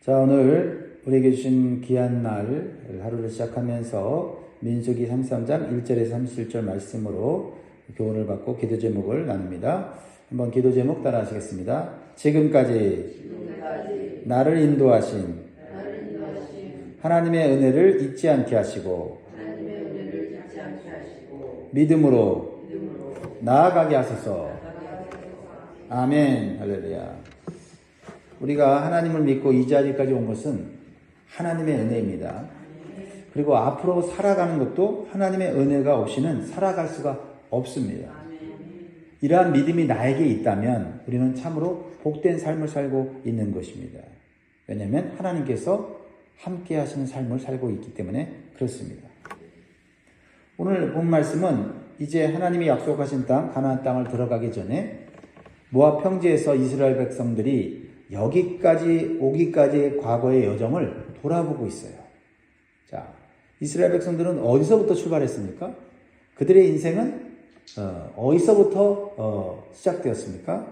자, 오늘 우리에게 주신 귀한 날 하루를 시작하면서 민수기 33장 1절에서 37절 말씀으로 교훈을 받고 기도 제목을 나눕니다. 한번 기도 제목 따라 하시겠습니다. 지금까지 나를 인도하신 하나님의 은혜를 잊지 않게 하시고 믿음으로 나아가게 하소서. 아멘. 할렐루야. 우리가 하나님을 믿고 이 자리까지 온 것은 하나님의 은혜입니다. 그리고 앞으로 살아가는 것도 하나님의 은혜가 없이는 살아갈 수가 없습니다. 이러한 믿음이 나에게 있다면 우리는 참으로 복된 삶을 살고 있는 것입니다. 왜냐하면 하나님께서 함께 하시는 삶을 살고 있기 때문에 그렇습니다. 오늘 본 말씀은 이제 하나님이 약속하신 땅 가나안 땅을 들어가기 전에 모압 평지에서 이스라엘 백성들이 여기까지 오기까지의 과거의 여정을 돌아보고 있어요. 자, 이스라엘 백성들은 어디서부터 출발했습니까? 그들의 인생은 어디서부터 시작되었습니까?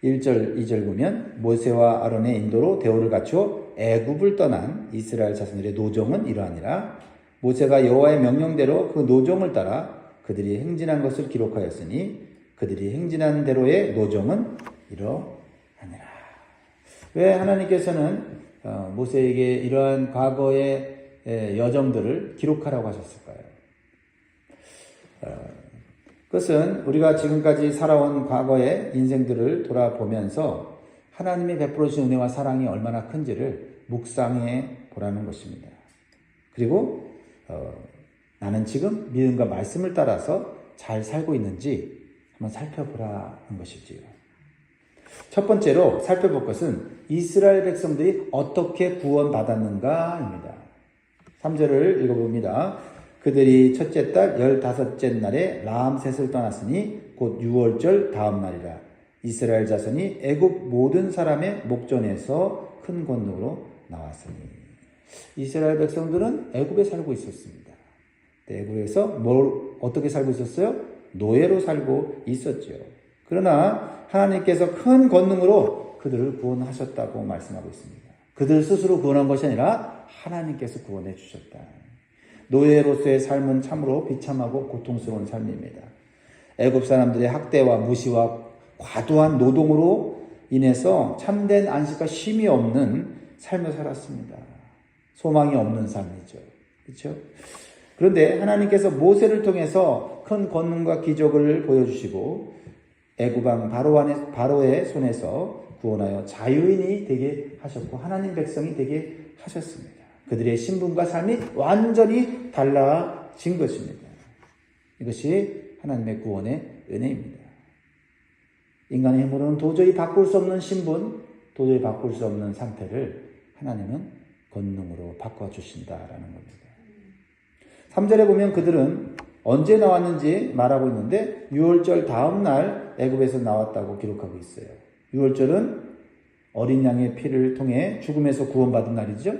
1절, 2절 보면 모세와 아론의 인도로 대오를 갖추어 애굽을 떠난 이스라엘 자손들의 노정은 이러하니라. 모세가 여호와의 명령대로 그 노정을 따라 그들이 행진한 것을 기록하였으니 그들이 행진한 대로의 노정은 이러하니라. 왜 하나님께서는 모세에게 이러한 과거의 여정들을 기록하라고 하셨을까요? 그것은 우리가 지금까지 살아온 과거의 인생들을 돌아보면서 하나님이 베풀어 주신 은혜와 사랑이 얼마나 큰지를 묵상해 보라는 것입니다. 그리고 나는 지금 믿음과 말씀을 따라서 잘 살고 있는지 한번 살펴보라는 것이지요. 첫 번째로 살펴볼 것은 이스라엘 백성들이 어떻게 구원받았는가입니다. 3절을 읽어봅니다. 그들이 첫째 달 15째 날에 라암셋을 떠났으니 곧 6월절 다음 날이라. 이스라엘 자손이 애굽 모든 사람의 목전에서 큰 권능으로 나왔으니. 이스라엘 백성들은 애굽에 살고 있었습니다. 애굽에서 어떻게 살고 있었어요? 노예로 살고 있었죠. 그러나 하나님께서 큰 권능으로 그들을 구원하셨다고 말씀하고 있습니다. 그들 스스로 구원한 것이 아니라 하나님께서 구원해 주셨다. 노예로서의 삶은 참으로 비참하고 고통스러운 삶입니다. 애굽 사람들의 학대와 무시와 과도한 노동으로 인해서 참된 안식과 쉼이 없는 삶을 살았습니다. 소망이 없는 삶이죠. 그렇죠? 그런데 하나님께서 모세를 통해서 큰 권능과 기적을 보여주시고 애굽왕 바로의 손에서 구원하여 자유인이 되게 하셨고 하나님 백성이 되게 하셨습니다. 그들의 신분과 삶이 완전히 달라진 것입니다. 이것이 하나님의 구원의 은혜입니다. 인간의 힘으로는 도저히 바꿀 수 없는 신분, 도저히 바꿀 수 없는 상태를 하나님은 권능으로 바꿔주신다라는 겁니다. 3절에 보면 그들은 언제 나왔는지 말하고 있는데 6월절 다음 날 애굽에서 나왔다고 기록하고 있어요. 6월절은 어린 양의 피를 통해 죽음에서 구원받은 날이죠.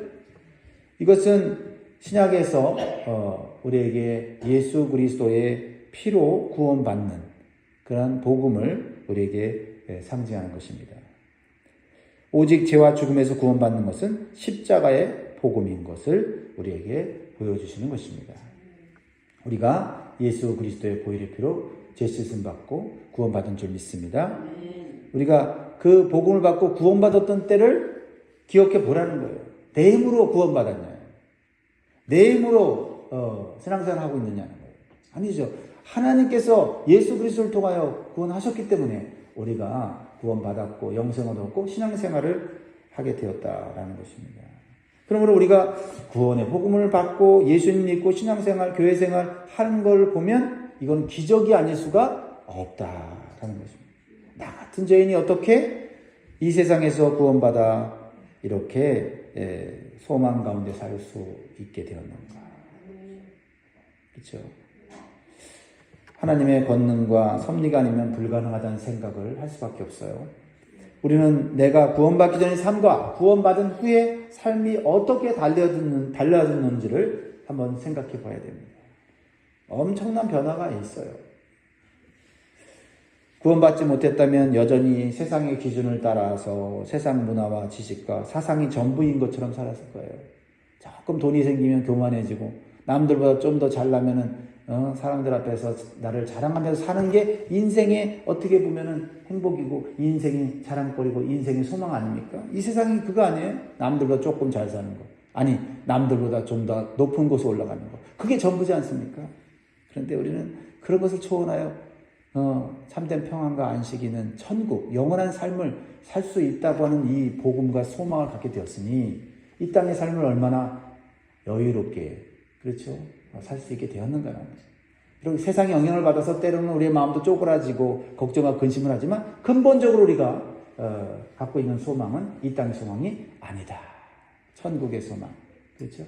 이것은 신약에서 우리에게 예수 그리스도의 피로 구원받는 그런 복음을 우리에게 상징하는 것입니다. 오직 죄와 죽음에서 구원받는 것은 십자가의 복음인 것을 우리에게 보여주시는 것입니다. 우리가 예수 그리스도의 보혈의 피로 죄 씻음 받고 구원받은 줄 믿습니다. 우리가 그 복음을 받고 구원받았던 때를 기억해 보라는 거예요. 내 힘으로 구원받았냐? 내 힘으로 신앙생활을 하고 있느냐는 거예요. 아니죠. 하나님께서 예수 그리스도를 통하여 구원하셨기 때문에 우리가 구원받았고 영생을 얻고 신앙생활을 하게 되었다라는 것입니다. 그러므로 우리가 구원의 복음을 받고 예수님 믿고 신앙생활, 교회생활 하는 걸 보면 이건 기적이 아닐 수가 없다라는 것입니다. 나 같은 죄인이 어떻게 이 세상에서 구원받아 이렇게 소망 가운데 살 수 있게 되었는가. 그렇죠? 하나님의 권능과 섭리가 아니면 불가능하다는 생각을 할 수밖에 없어요. 우리는 내가 구원받기 전의 삶과 구원받은 후의 삶이 어떻게 달라졌는지를 한번 생각해 봐야 됩니다. 엄청난 변화가 있어요. 구원받지 못했다면 여전히 세상의 기준을 따라서 세상 문화와 지식과 사상이 전부인 것처럼 살았을 거예요. 조금 돈이 생기면 교만해지고 남들보다 좀 더 잘나면은 사람들 앞에서 나를 자랑하면서 사는 게 인생의 어떻게 보면은 행복이고 인생의 자랑거리고 인생의 소망 아닙니까? 이 세상이 그거 아니에요? 남들보다 조금 잘 사는 거. 아니 남들보다 좀 더 높은 곳에 올라가는 거. 그게 전부지 않습니까? 그런데 우리는 그런 것을 초월하여 참된 평안과 안식이 있는 천국, 영원한 삶을 살 수 있다고 하는 이 복음과 소망을 갖게 되었으니 이 땅의 삶을 얼마나 여유롭게, 그렇죠? 살 수 있게 되었는가라는 거죠. 그리고 세상의 영향을 받아서 때로는 우리의 마음도 쪼그라지고 걱정하고 근심을 하지만 근본적으로 우리가 갖고 있는 소망은 이 땅의 소망이 아니다. 천국의 소망, 그렇죠?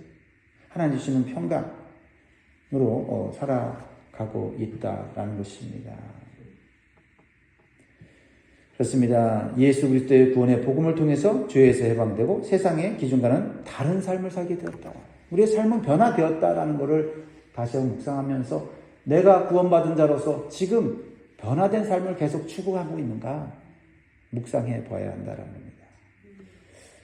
하나님 주시는 평강으로 살아가고 있다라는 것입니다. 그렇습니다. 예수 그리스도의 구원의 복음을 통해서 죄에서 해방되고 세상의 기준과는 다른 삶을 살게 되었다. 우리의 삶은 변화되었다라는 것을 다시 한번 묵상하면서 내가 구원받은 자로서 지금 변화된 삶을 계속 추구하고 있는가 묵상해 봐야 한다는 겁니다.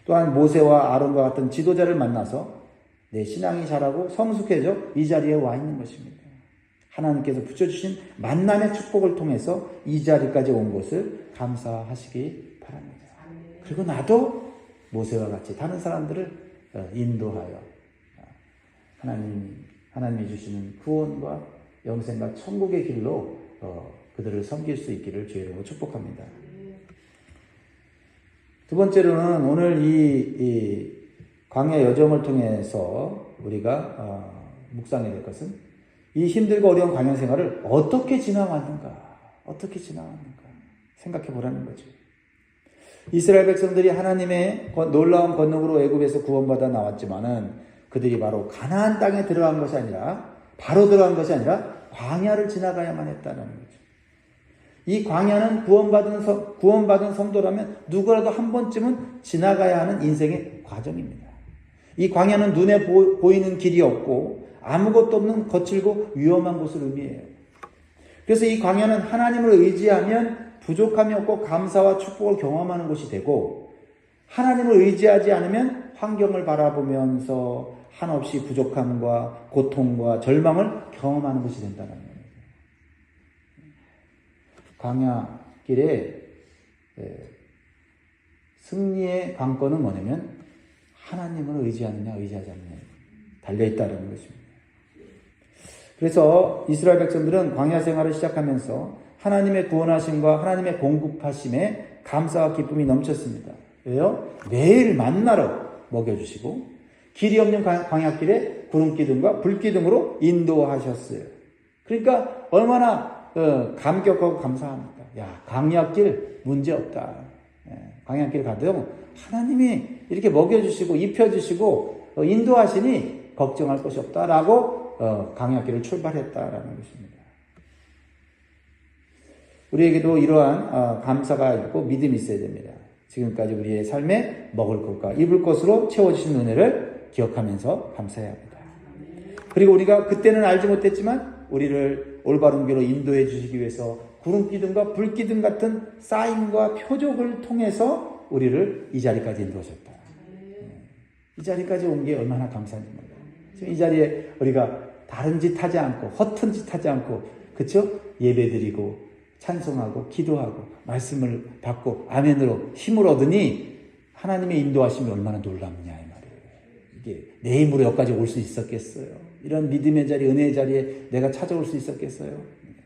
또한 모세와 아론과 같은 지도자를 만나서 내 신앙이 자라고 성숙해져 이 자리에 와 있는 것입니다. 하나님께서 붙여주신 만남의 축복을 통해서 이 자리까지 온 것을 감사하시기 바랍니다. 그리고 나도 모세와 같이 다른 사람들을 인도하여 하나님이 주시는 구원과 영생과 천국의 길로 그들을 섬길 수 있기를 주의 이름으로 축복합니다. 두 번째로는 오늘 이 광야 여정을 통해서 우리가 묵상해야 될 것은 이 힘들고 어려운 광야 생활을 어떻게 지나왔는가 생각해 보라는 거죠. 이스라엘 백성들이 하나님의 놀라운 권능으로 애굽에서 구원받아 나왔지만은 그들이 바로 가나안 땅에 들어간 것이 아니라 바로 들어간 것이 아니라 광야를 지나가야만 했다는 거죠. 이 광야는 구원받은 성도라면 누구라도 한 번쯤은 지나가야 하는 인생의 과정입니다. 이 광야는 눈에 보이는 길이 없고 아무것도 없는 거칠고 위험한 곳을 의미해요. 그래서 이 광야는 하나님을 의지하면 부족함이 없고 감사와 축복을 경험하는 곳이 되고 하나님을 의지하지 않으면 환경을 바라보면서 한없이 부족함과 고통과 절망을 경험하는 것이 된다는 겁니다. 광야길에 승리의 관건은 뭐냐면 하나님을 의지하느냐 의지하지 않느냐 달려있다는 것입니다. 그래서 이스라엘 백성들은 광야 생활을 시작하면서 하나님의 구원하심과 하나님의 공급하심에 감사와 기쁨이 넘쳤습니다. 왜요? 매일 만나러 먹여주시고 길이 없는 광야길에 구름기둥과 불기둥으로 인도하셨어요. 그러니까 얼마나 감격하고 감사합니까? 야, 광야길 문제없다. 광야길 가도 하나님이 이렇게 먹여주시고 입혀주시고 인도하시니 걱정할 것이 없다라고 광야길을 출발했다라는 것입니다. 우리에게도 이러한 감사가 있고 믿음이 있어야 됩니다. 지금까지 우리의 삶에 먹을 것과 입을 것으로 채워주신 은혜를 기억하면서 감사해야 합니다. 그리고 우리가 그때는 알지 못했지만 우리를 올바른 길로 인도해 주시기 위해서 구름기둥과 불기둥 같은 사인과 표적을 통해서 우리를 이 자리까지 인도하셨다. 이 자리까지 온 게 얼마나 감사한지 몰라요. 지금 이 자리에 우리가 다른 짓 하지 않고 허튼 짓 하지 않고 그쵸? 예배드리고 찬송하고 기도하고 말씀을 받고 아멘으로 힘을 얻으니 하나님의 인도하심이 얼마나 놀랍냐 이 말이에요. 이게 내 힘으로 여기까지 올 수 있었겠어요? 이런 믿음의 자리, 은혜의 자리에 내가 찾아올 수 있었겠어요?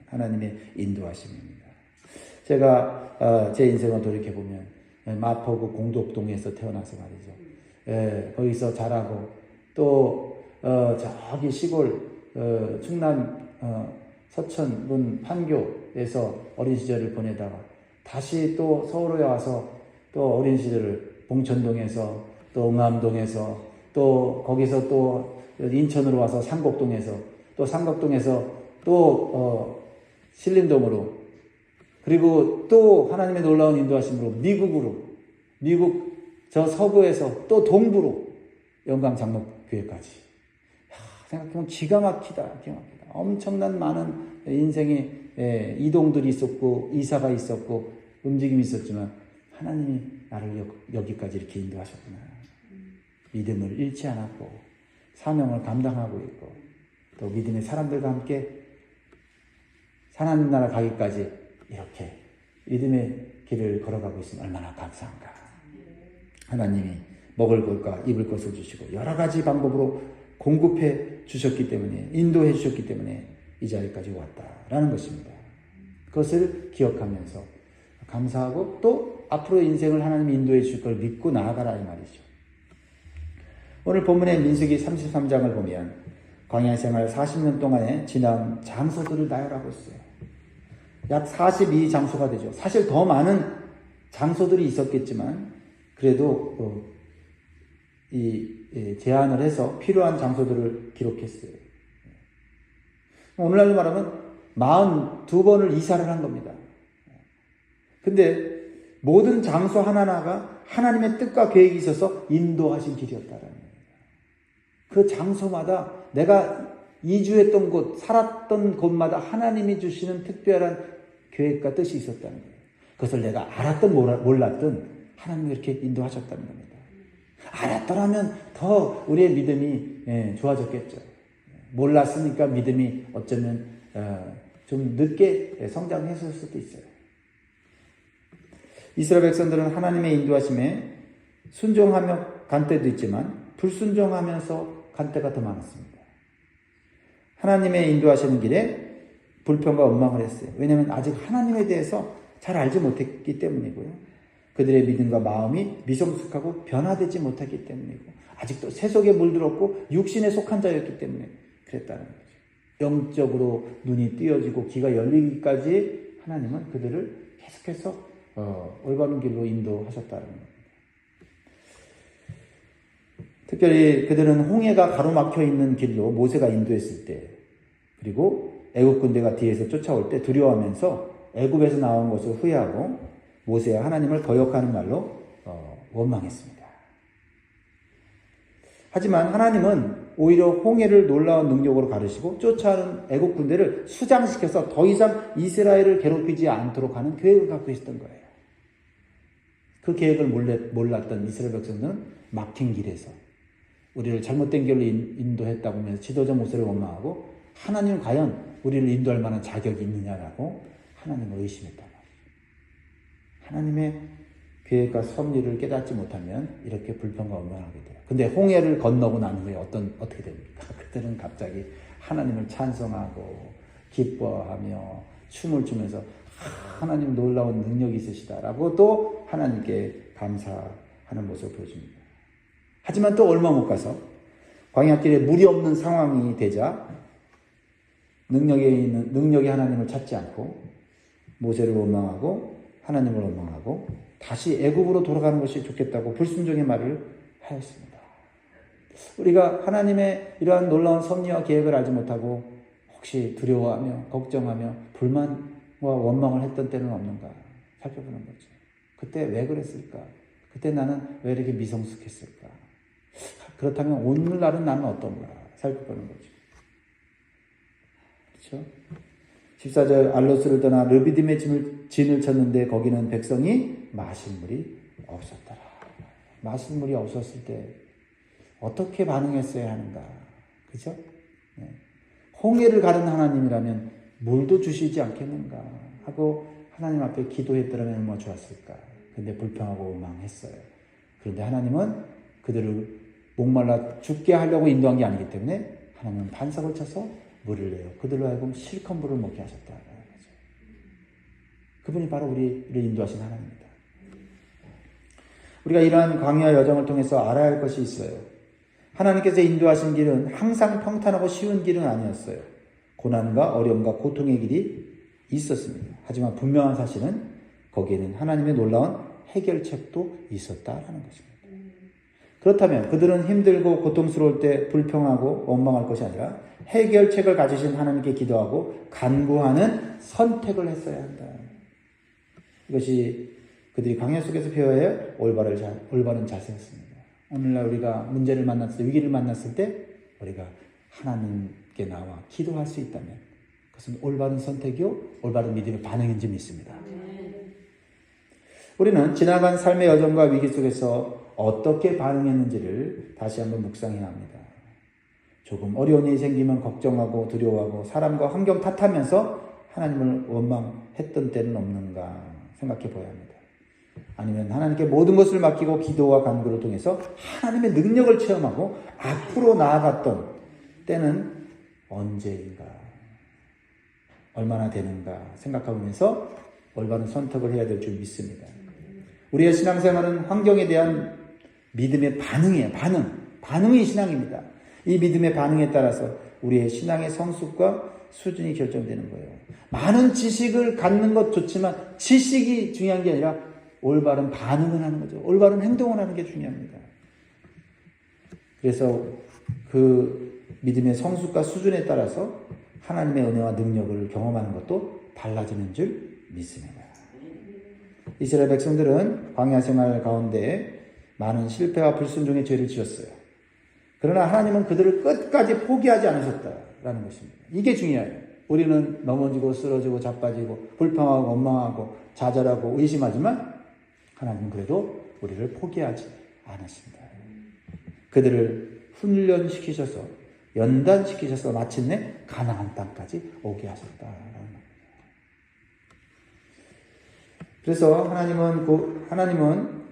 하나님의 인도하심입니다. 제가 제 인생을 돌이켜보면 마포구 공덕동에서 태어나서 말이죠. 거기서 자라고 또 저기 시골 충남 서천군 판교에서 어린 시절을 보내다가 다시 또 서울에 와서 또 어린 시절을 봉천동에서 또 응암동에서 또 거기서 또 인천으로 와서 상곡동에서 또 상곡동에서 또 신림동으로 그리고 또 하나님의 놀라운 인도하심으로 미국 저 서부에서 또 동부로 영광장로교회까지 생각해보면 기가 막히다. 엄청난 많은 인생의 이동들이 있었고 이사가 있었고 움직임이 있었지만 하나님이 나를 여기까지 이렇게 인도하셨구나. 믿음을 잃지 않았고 사명을 감당하고 있고 또 믿음의 사람들과 함께 하나님 나라 가기까지 이렇게 믿음의 길을 걸어가고 있으면 얼마나 감사한가. 하나님이 먹을 것과 입을 것을 주시고 여러 가지 방법으로 공급해 주셨기 때문에 인도해 주셨기 때문에 이 자리까지 왔다라는 것입니다. 그것을 기억하면서 감사하고 또 앞으로 인생을 하나님이 인도해 주실 걸 믿고 나아가라 이 말이죠. 오늘 본문의 민수기 33장을 보면 광야 생활 40년 동안에 지난 장소들을 나열하고 있어요. 약 42장소가 되죠. 사실 더 많은 장소들이 있었겠지만 그래도 제한을 해서 필요한 장소들을 기록했어요. 오늘날로 말하면 42번을 이사를 한 겁니다. 근데 모든 장소 하나하나가 하나님의 뜻과 계획이 있어서 인도하신 길이었다라는 겁니다. 그 장소마다 내가 이주했던 곳, 살았던 곳마다 하나님이 주시는 특별한 계획과 뜻이 있었다는 거예요. 그것을 내가 알았든 몰랐든 하나님이 이렇게 인도하셨다는 겁니다. 알았더라면 더 우리의 믿음이 좋아졌겠죠. 몰랐으니까 믿음이 어쩌면 좀 늦게 성장했을 수도 있어요. 이스라엘 백성들은 하나님의 인도하심에 순종하며 간 때도 있지만 불순종하면서 간 때가 더 많았습니다. 하나님의 인도하시는 길에 불평과 원망을 했어요. 왜냐하면 아직 하나님에 대해서 잘 알지 못했기 때문이고요. 그들의 믿음과 마음이 미성숙하고 변화되지 못했기 때문이고 아직도 세속에 물들었고 육신에 속한 자였기 때문에 그랬다는 거죠. 영적으로 눈이 띄어지고 귀가 열리기까지 하나님은 그들을 계속해서 올바른 길로 인도하셨다는 겁니다. 특별히 그들은 홍해가 가로막혀 있는 길로 모세가 인도했을 때 그리고 애굽 군대가 뒤에서 쫓아올 때 두려워하면서 애굽에서 나온 것을 후회하고 모세와 하나님을 거역하는 말로 원망했습니다. 하지만 하나님은 오히려 홍해를 놀라운 능력으로 가르시고 쫓아오는 애굽 군대를 수장시켜서 더 이상 이스라엘을 괴롭히지 않도록 하는 계획을 갖고 있었던 거예요. 그 계획을 몰랐던 이스라엘 백성들은 막힌 길에서 우리를 잘못된 길로 인도했다고 하면서 지도자 모세를 원망하고 하나님은 과연 우리를 인도할 만한 자격이 있느냐라고 하나님을 의심했단 말이에요. 하나님의 계획과 섭리를 깨닫지 못하면 이렇게 불평과 원망하게 돼요. 근데 홍해를 건너고 난 후에 어떻게 됩니까? 그들은 갑자기 하나님을 찬송하고 기뻐하며 춤을 추면서 하나님 놀라운 능력이 있으시다라고 또 하나님께 감사하는 모습을 보여줍니다. 하지만 또 얼마 못 가서 광야길에 물이 없는 상황이 되자 능력의 하나님을 찾지 않고 모세를 원망하고 하나님을 원망하고 다시 애굽으로 돌아가는 것이 좋겠다고 불순종의 말을 하였습니다. 우리가 하나님의 이러한 놀라운 섭리와 계획을 알지 못하고 혹시 두려워하며 걱정하며 불만과 원망을 했던 때는 없는가 살펴보는 거죠. 그때 왜 그랬을까? 그때 나는 왜 이렇게 미성숙했을까? 그렇다면 오늘날은 나는 어떤가 살펴보는 거죠. 그렇죠? 14절 알로스를 떠나 르비딤의 진을 쳤는데 거기는 백성이 마실 물이 없었더라. 마실 물이 없었을 때 어떻게 반응했어야 하는가? 그죠? 네. 홍해를 가른 하나님이라면 물도 주시지 않겠는가 하고 하나님 앞에 기도했더라면 얼마나 좋았을까. 근데 불평하고 원망했어요. 그런데 하나님은 그들을 목말라 죽게 하려고 인도한 게 아니기 때문에 하나님은 반석을 쳐서 물을 내어 그들로 하여금 실컷 물을 먹게 하셨다는 거죠. 그분이 바로 우리를 인도하신 하나님입니다. 우리가 이러한 광야 여정을 통해서 알아야 할 것이 있어요. 하나님께서 인도하신 길은 항상 평탄하고 쉬운 길은 아니었어요. 고난과 어려움과 고통의 길이 있었습니다. 하지만 분명한 사실은 거기에는 하나님의 놀라운 해결책도 있었다라는 것입니다. 그렇다면 그들은 힘들고 고통스러울 때 불평하고 원망할 것이 아니라 해결책을 가지신 하나님께 기도하고 간구하는 선택을 했어야 한다. 이것이 그들이 광야 속에서 배워야 할 올바른 자세였습니다. 오늘날 우리가 문제를 만났을 때, 위기를 만났을 때 우리가 하나님께 나와 기도할 수 있다면 그 그것은 올바른 선택이요, 올바른 믿음의 반응인지 믿습니다. 우리는 지나간 삶의 여정과 위기 속에서 어떻게 반응했는지를 다시 한번 묵상해야 합니다. 조금 어려운 일이 생기면 걱정하고 두려워하고 사람과 환경 탓하면서 하나님을 원망했던 때는 없는가 생각해 보아야 합니다. 아니면 하나님께 모든 것을 맡기고 기도와 간구를 통해서 하나님의 능력을 체험하고 앞으로 나아갔던 때는 언제인가, 얼마나 되는가 생각하면서 올바른 선택을 해야 될 줄 믿습니다. 우리의 신앙생활은 환경에 대한 믿음의 반응이에요. 반응이 신앙입니다. 이 믿음의 반응에 따라서 우리의 신앙의 성숙과 수준이 결정되는 거예요. 많은 지식을 갖는 것 좋지만 지식이 중요한 게 아니라 올바른 반응을 하는 거죠. 올바른 행동을 하는 게 중요합니다. 그래서 그 믿음의 성숙과 수준에 따라서 하나님의 은혜와 능력을 경험하는 것도 달라지는 줄 믿습니다. 이스라엘 백성들은 광야 생활 가운데 많은 실패와 불순종의 죄를 지었어요. 그러나 하나님은 그들을 끝까지 포기하지 않으셨다라는 것입니다. 이게 중요해요. 우리는 넘어지고 쓰러지고 자빠지고 불평하고 원망하고 좌절하고 의심하지만 하나님은 그래도 우리를 포기하지 않았습니다. 그들을 훈련시키셔서 연단시키셔서 마침내 가나안 땅까지 오게 하셨다라는 겁니다. 그래서 하나님은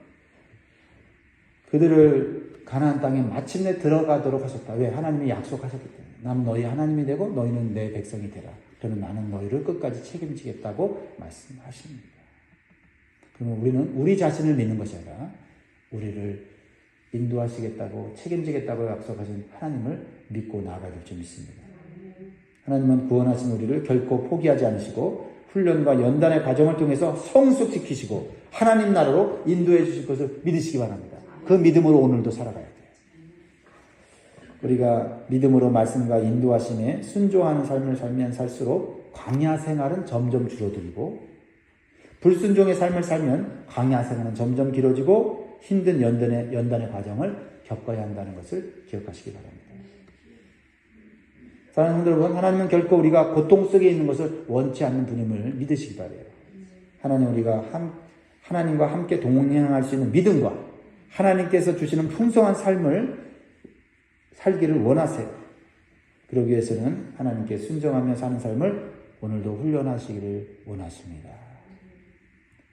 그들을 가나안 땅에 마침내 들어가도록 하셨다. 왜? 하나님이 약속하셨기 때문에. 난 너희 하나님이 되고 너희는 내 백성이 되라. 그러면 나는 너희를 끝까지 책임지겠다고 말씀하십니다. 그러면 우리는 우리 자신을 믿는 것이 아니라 우리를 인도하시겠다고 책임지겠다고 약속하신 하나님을 믿고 나아가야 될 줄 믿습니다. 하나님은 구원하신 우리를 결코 포기하지 않으시고 훈련과 연단의 과정을 통해서 성숙시키시고 하나님 나라로 인도해 주실 것을 믿으시기 바랍니다. 그 믿음으로 오늘도 살아가야 돼요. 우리가 믿음으로 말씀과 인도하심에 순종하는 삶을 살면 살수록 광야 생활은 점점 줄어들고 불순종의 삶을 살면 광야 생활은 점점 길어지고 힘든 연단의 과정을 겪어야 한다는 것을 기억하시기 바랍니다. 사랑하는 여러분, 하나님은 결코 우리가 고통 속에 있는 것을 원치 않는 분임을 믿으시기 바라요. 하나님과 함께 동행할 수 있는 믿음과 하나님께서 주시는 풍성한 삶을 살기를 원하세요. 그러기 위해서는 하나님께 순종하며 사는 삶을 오늘도 훈련하시기를 원하십니다.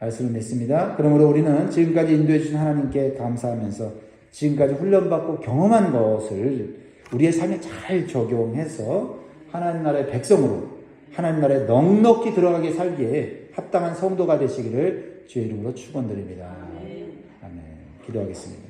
말씀을 맺습니다. 그러므로 우리는 지금까지 인도해 주신 하나님께 감사하면서 지금까지 훈련받고 경험한 것을 우리의 삶에 잘 적용해서 하나님 나라의 백성으로 하나님 나라에 넉넉히 들어가게 살기에 합당한 성도가 되시기를 주의 이름으로 축원드립니다. 아멘. 기도하겠습니다.